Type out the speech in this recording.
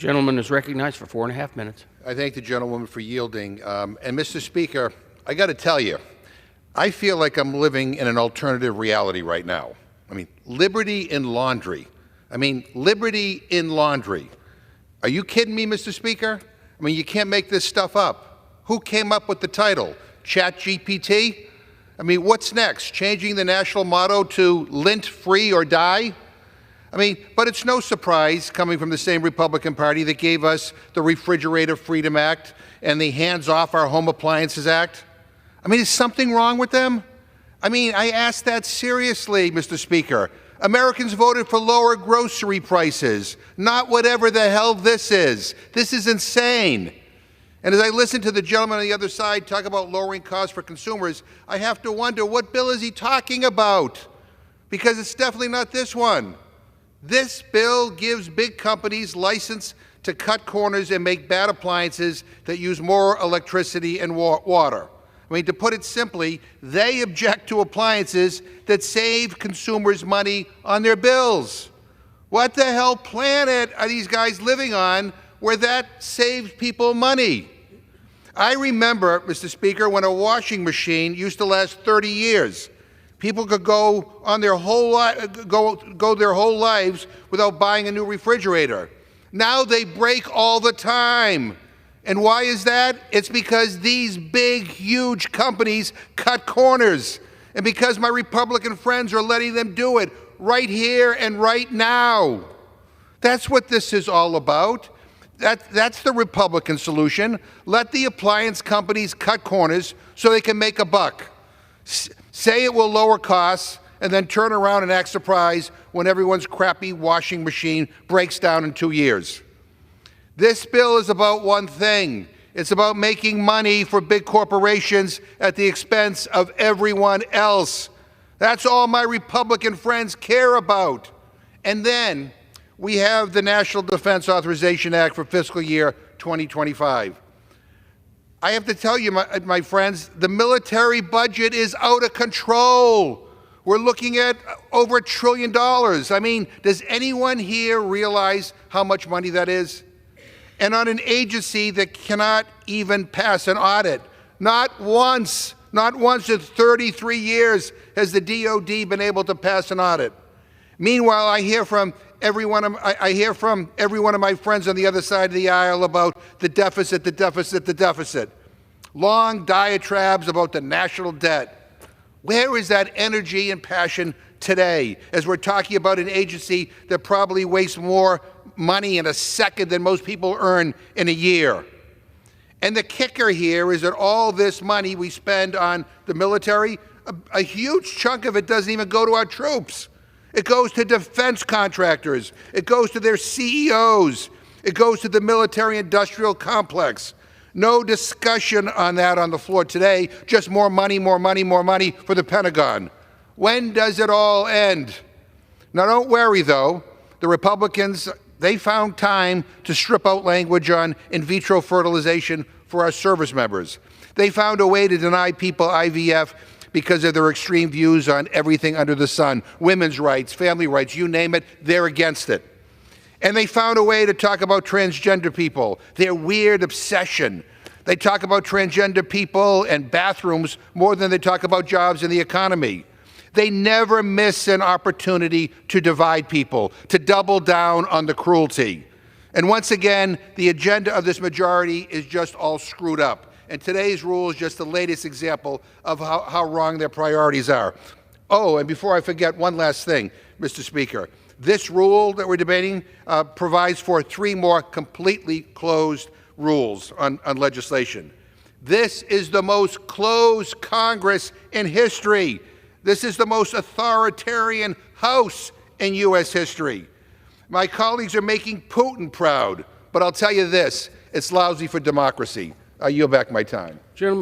Gentleman is recognized for 4.5 minutes. I thank the gentlewoman for yielding. And Mr. Speaker, I got to tell you, I feel like I'm living in an alternative reality right now. I mean, liberty in laundry. Liberty in laundry. Are you kidding me, Mr. Speaker? I mean, you can't make this stuff up. Who came up with the title? ChatGPT? I mean, what's next? Changing the national motto to lint free or die? But it's no surprise, coming from the same Republican Party that gave us the Refrigerator Freedom Act and the Hands Off Our Home Appliances Act. Is something wrong with them? I ask that seriously, Mr. Speaker. Americans voted for lower grocery prices, not whatever the hell this is. This is insane. And as I listen to the gentleman on the other side talk about lowering costs for consumers, I have to wonder, what bill is he talking about? Because it's definitely not this one. This bill gives big companies license to cut corners and make bad appliances that use more electricity and water. To put it simply, they object to appliances that save consumers money on their bills. What the hell planet are these guys living on where that saves people money? I remember, Mr. Speaker, when a washing machine used to last 30 years. People could go their whole lives without buying a new refrigerator. Now they break all the time. And why is that? It's because these big, huge companies cut corners, and because my Republican friends are letting them do it right here and right now. That's what this is all about. That's the Republican solution. Let the appliance companies cut corners so they can make a buck. Say it will lower costs, and then turn around and act surprised when everyone's crappy washing machine breaks down in 2 years. This bill is about one thing. It's about making money for big corporations at the expense of everyone else. That's all my Republican friends care about. And then we have the National Defense Authorization Act for fiscal year 2025. I have to tell you, my friends, the military budget is out of control. We're looking at over $1 trillion. Does anyone here realize how much money that is? And on an agency that cannot even pass an audit. Not once in 33 years has the DOD been able to pass an audit. Meanwhile, I hear from every one of my friends on the other side of the aisle about the deficit, the deficit, the deficit. Long diatribes about the national debt. Where is that energy and passion today as we're talking about an agency that probably wastes more money in a second than most people earn in a year? And the kicker here is that all this money we spend on the military, a huge chunk of it doesn't even go to our troops. It goes to defense contractors. It goes to their CEOs. It goes to the military-industrial complex. No discussion on that on the floor today, just more money, more money, more money for the Pentagon. When does it all end? Now, don't worry, though. The Republicans, they found time to strip out language on in vitro fertilization for our service members. They found a way to deny people IVF because of their extreme views on everything under the sun. Women's rights, family rights, you name it, they're against it. And they found a way to talk about transgender people, their weird obsession. They talk about transgender people and bathrooms more than they talk about jobs and the economy. They never miss an opportunity to divide people, to double down on the cruelty. And once again, the agenda of this majority is just all screwed up. And today's rule is just the latest example of how wrong their priorities are. Oh, and before I forget, one last thing, Mr. Speaker. This rule that we're debating provides for 3 more completely closed rules on legislation. This is the most closed Congress in history. This is the most authoritarian House in U.S. history. My colleagues are making Putin proud, but I'll tell you this, it's lousy for democracy. I yield back my time. Gentleman.